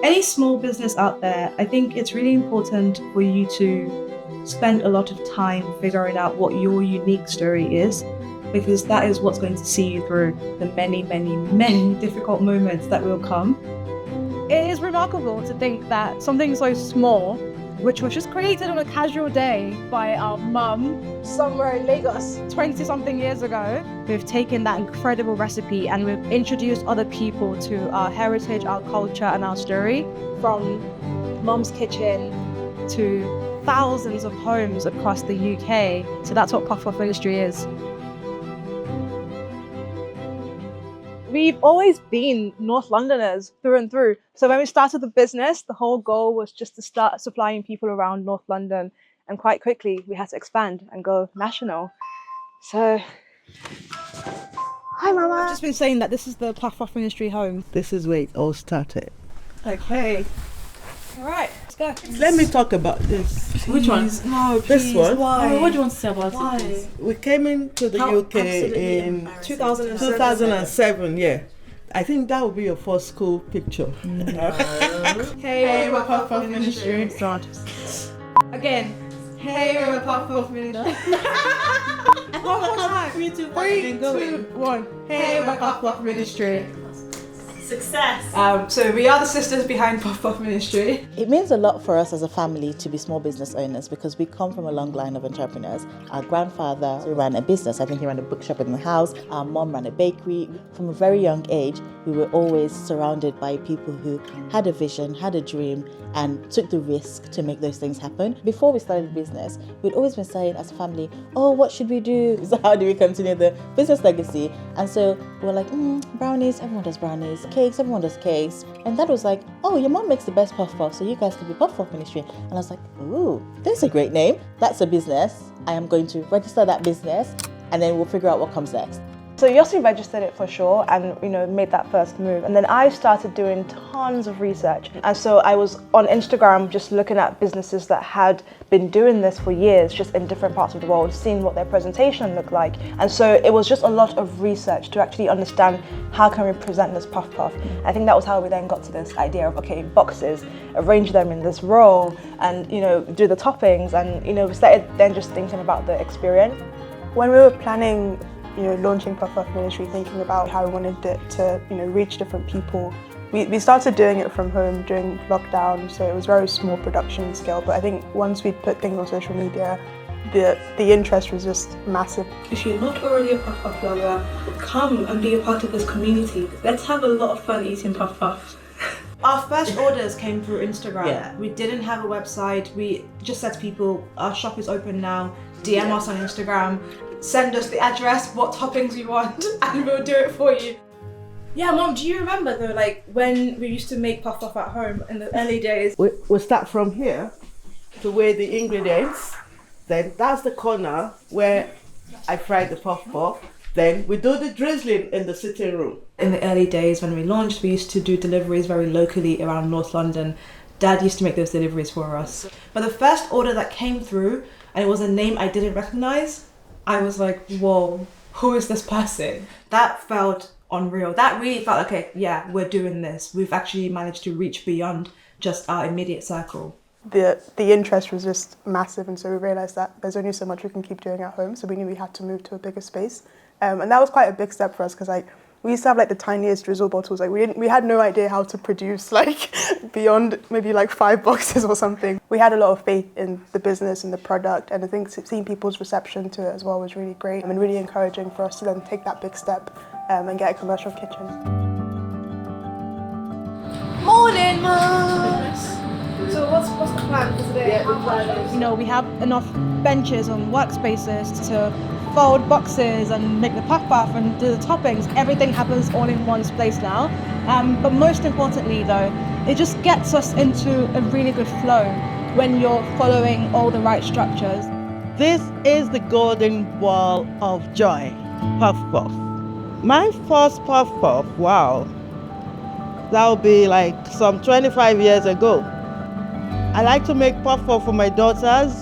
Any small business out there, I think it's really important for you to spend a lot of time figuring out what your unique story is, because that is what's going to see you through the many, many, many difficult moments that will come. It is remarkable to think that something so small, which was just created on a casual day by our mum somewhere in Lagos 20-something years ago, we've taken that incredible recipe and we've introduced other people to our heritage, our culture and our story, from mum's kitchen to thousands of homes across the UK. So that's what Puff Puff Industry is. We've always been North Londoners through and through. So when we started the business, the whole goal was just to start supplying people around North London. And quite quickly, we had to expand and go national. So, hi Mama. I've just been saying that this is the Puff Puff Industry home. This is where it all started. Okay. All right, let's go. Let me talk about this. Which one? No, This please. one? Why? Oh, what do you want to say about Why? it? We came into the UK in 2007, yeah. I think that would be your first school picture. Hey, we're Puff Puff Ministry. Start. Again. Hey, we're Puff Puff Ministry. One more time. 3, 2, 1. Hey, we're Puff Puff Ministry. Success! So we are the sisters behind Puff Puff Ministry. It means a lot for us as a family to be small business owners because we come from a long line of entrepreneurs. Our grandfather ran a business. I think he ran a bookshop in the house. Our mom ran a bakery. From a very young age, we were always surrounded by people who had a vision, had a dream, and took the risk to make those things happen. Before we started the business, we'd always been saying as a family, oh, what should we do? So how do we continue the business legacy? And so we're like, brownies, everyone does brownies. Cakes, everyone does cakes. And Dad was like, oh, your mom makes the best puff puff, so you guys could be Puff Puff Ministry. And I was like, ooh, that's a great name. That's a business. I am going to register that business and then we'll figure out what comes next. So Yossi registered it for sure and made that first move. And then I started doing tons of research. And so I was on Instagram just looking at businesses that had been doing this for years, just in different parts of the world, seeing what their presentation looked like. And so it was just a lot of research to actually understand how can we present this puff puff. I think that was how we then got to this idea of, okay, boxes, arrange them in this row and, do the toppings. And, we started then just thinking about the experience. When we were planning launching Puff Puff Ministry, thinking about how we wanted it to, reach different people. We started doing it from home during lockdown, so it was very small production scale. But I think once we put things on social media, the interest was just massive. If you're not already a Puff Puff lover, come and be a part of this community. Let's have a lot of fun eating Puff Puffs. Our first orders came through Instagram. Yeah. We didn't have a website. We just said to people, our shop is open now. DM us on Instagram. Send us the address, what toppings you want, and we'll do it for you. Yeah, Mom, do you remember though, when we used to make Puff Puff at home in the early days? We'll start from here to weigh the ingredients. Then that's the corner where I fried the puff puff. Then we do the drizzling in the sitting room. In the early days when we launched, we used to do deliveries very locally around North London. Dad used to make those deliveries for us. But the first order that came through, and it was a name I didn't recognize, I was like, whoa, who is this person? That felt unreal. That really felt, okay, yeah, we're doing this. We've actually managed to reach beyond just our immediate circle. The interest was just massive, and so we realised that there's only so much we can keep doing at home, so we knew we had to move to a bigger space. And that was quite a big step for us because we used to have the tiniest drizzle bottles. We had no idea how to produce beyond maybe 5 boxes or something. We had a lot of faith in the business and the product, and I think seeing people's reception to it as well was really great and really encouraging for us to then take that big step and get a commercial kitchen. Morning, Mum! So what's the plan for today? We have enough benches and workspaces to fold boxes and make the puff puff and do the toppings. Everything happens all in one place now. But most importantly though, it just gets us into a really good flow when you're following all the right structures. This is the golden ball of joy, puff puff. My first puff puff, wow, that would be some 25 years ago. I like to make puff puff for my daughters.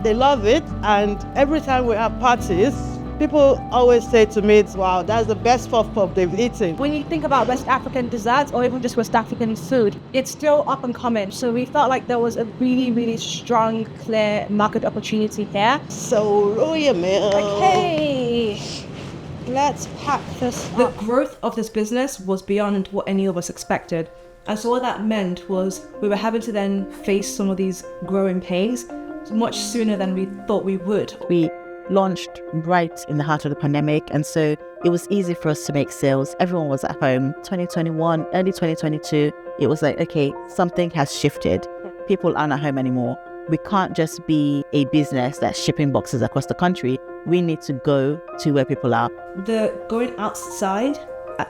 They love it, and every time we have parties, People always say to me, wow, that's the best puff puff they've eaten. When you think about West African desserts or even just West African food, it's still up and coming. So we felt like there was a really, really strong, clear market opportunity here. So roll your milk. Okay, let's pack this The up. growth of this business was beyond what any of us expected. And so what that meant was we were having to then face some of these growing pains much sooner than we thought we would. We launched right in the heart of the pandemic, and so it was easy for us to make sales. Everyone was at home. 2021, early 2022, it was like, okay, something has shifted. People aren't at home anymore. We can't just be a business that's shipping boxes across the country. We need to go to where people are. The going outside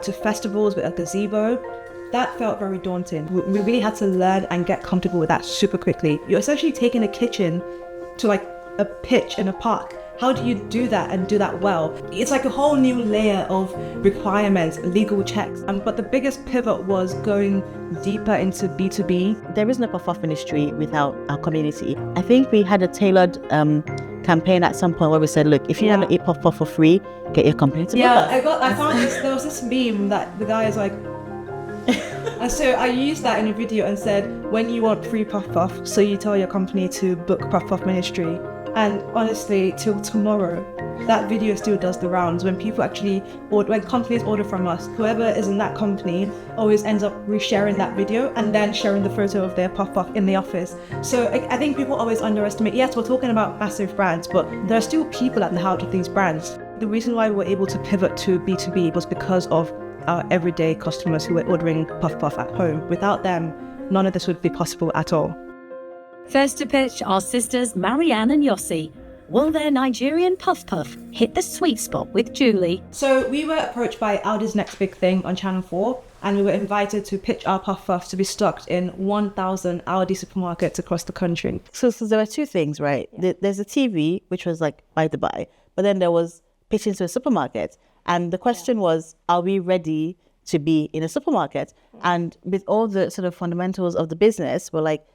to festivals with a gazebo, that felt very daunting. We really had to learn and get comfortable with that super quickly. You're essentially taking a kitchen to like a pitch in a park. How do you do that and do that well? It's like a whole new layer of requirements, legal checks. But the biggest pivot was going deeper into B2B. There is no puff industry without our community. I think we had a tailored campaign at some point where we said, look, if you want to eat puff for free, get your company to book us. I found this, there was this meme that the guy is like, and so I used that in a video and said, when you want free puff, so you tell your company to book puff ministry. And honestly, till tomorrow, that video still does the rounds. When people actually order, when companies order from us, whoever is in that company always ends up resharing that video and then sharing the photo of their puff in the office. So I think people always underestimate, yes, we're talking about massive brands, but there are still people at the heart of these brands. The reason why we were able to pivot to B2B was because of our everyday customers who were ordering puff at home. Without them, none of this would be possible at all. First to pitch are sisters Marianne and Yossi. Will their Nigerian puff hit the sweet spot with Julie? So we were approached by Aldi's Next Big Thing on Channel 4, and we were invited to pitch our puff to be stocked in 1,000 Aldi supermarkets across the country. So there were two things, right? There's a TV, which was like by the by, but then there was pitching to a supermarket. And the question was, are we ready to be in a supermarket? And with all the sort of fundamentals of the business, we're like,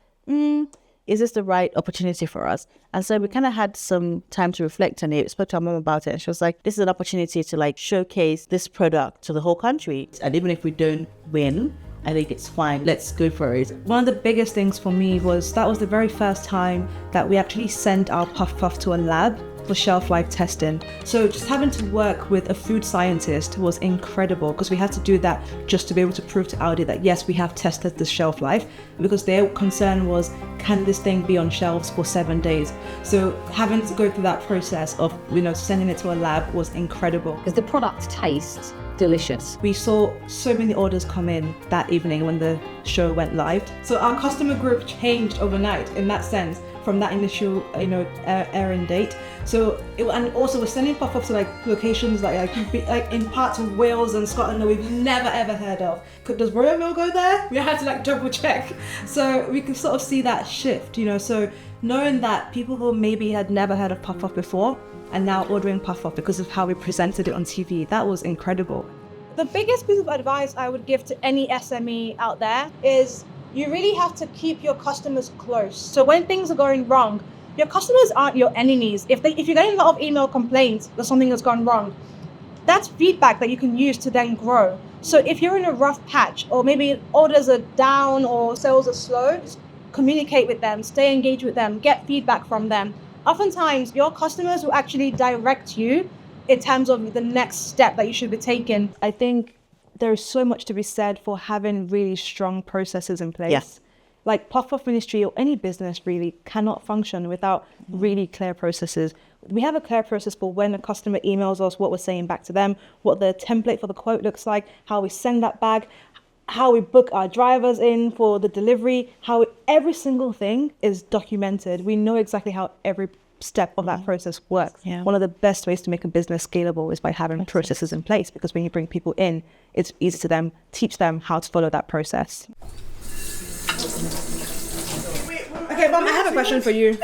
is this the right opportunity for us? And so we kind of had some time to reflect on it. We spoke to our mom about it, and she was like, this is an opportunity to like showcase this product to the whole country. And even if we don't win, I think it's fine. Let's go for it. One of the biggest things for me was that was the very first time that we actually sent our puff to a lab for shelf life testing. So just having to work with a food scientist was incredible, because we had to do that just to be able to prove to Aldi that yes, we have tested the shelf life, because their concern was, can this thing be on shelves for 7 days? So having to go through that process of, sending it to a lab was incredible. Because the product tastes delicious. We saw so many orders come in that evening when the show went live. So our customer group changed overnight in that sense from that initial, airing date. So, and also we're sending pop-ups to like locations like in parts of Wales and Scotland that we've never ever heard of. Does Royal Mill go there? We had to like double check. So we can sort of see that shift, So knowing that people who maybe had never heard of puff before and now ordering puff because of how we presented it on TV, that was incredible. The biggest piece of advice I would give to any SME out there is you really have to keep your customers close. So when things are going wrong, your customers aren't your enemies. If you're getting a lot of email complaints that something has gone wrong, that's feedback that you can use to then grow. So if you're in a rough patch, or maybe orders are down or sales are slow, communicate with them, stay engaged with them, get feedback from them. Oftentimes, your customers will actually direct you in terms of the next step that you should be taking. I think there is so much to be said for having really strong processes in place. Yes. Like puff ministry or any business really cannot function without really clear processes. We have a clear process for when a customer emails us, what we're saying back to them, what the template for the quote looks like, how we send that bag, how we book our drivers in for the delivery, every single thing is documented. We know exactly how every step of that process works. Yeah. One of the best ways to make a business scalable is by having processes in place, because when you bring people in, it's easy to teach them how to follow that process. Okay, Mom, I have a question for you.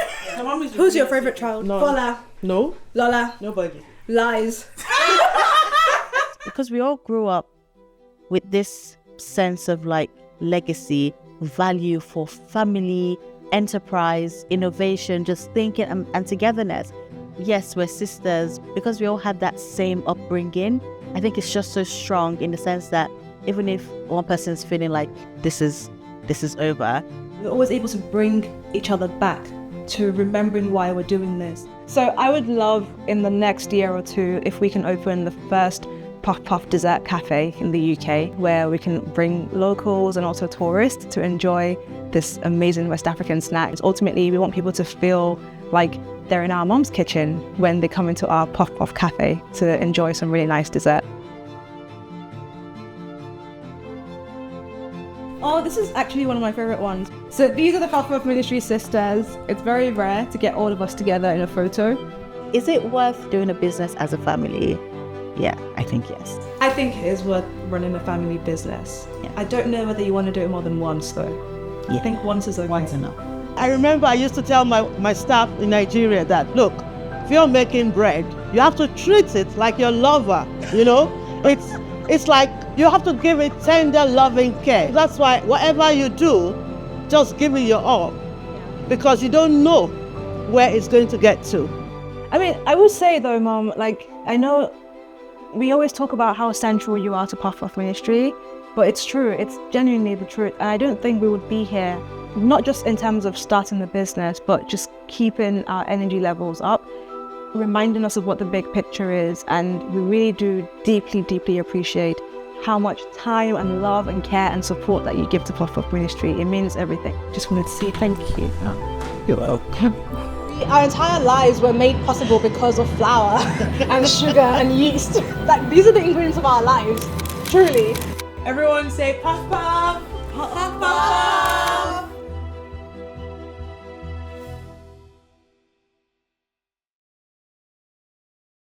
Who's your favorite child? No. Fola, No, Lola, nobody. Lies. Because we all grew up with this sense of like legacy, value for family, enterprise, innovation, just thinking and togetherness. yes, we're sisters, because we all had that same upbringing. I think it's just so strong in the sense that even if one person's feeling like this is over, We're always able to bring each other back to remembering why we're doing this. So I would love in the next year or two if we can open the first Puff Puff dessert cafe in the UK, where we can bring locals and also tourists to enjoy this amazing West African snack. Ultimately, we want people to feel like they're in our mom's kitchen when they come into our Puff Puff cafe to enjoy some really nice dessert. Oh, this is actually one of my favorite ones. So these are the Puff Puff Ministry sisters. It's very rare to get all of us together in a photo. is it worth doing a business as a family? Yeah, I think yes. I think it is worth running a family business. Yeah. I don't know whether you want to do it more than once though. Yeah. I think once is okay. Once enough. I remember I used to tell my staff in Nigeria that, look, if you're making bread, you have to treat it like your lover, you know? It's like you have to give it tender, loving care. That's why whatever you do, just give it your all, because you don't know where it's going to get to. I mean, I would say though, Mom, like, I know we always talk about how central you are to Puff Puff Ministry, but it's true, it's genuinely the truth. And I don't think we would be here, not just in terms of starting the business, but just keeping our energy levels up, reminding us of what the big picture is. And we really do deeply, deeply appreciate how much time and love and care and support that you give to Puff Puff Ministry. It means everything. Just wanted to say thank you. You're welcome. Our entire lives were made possible because of flour and sugar and yeast. Like, these are the ingredients of our lives, truly. Everyone say puff puff, puff puff.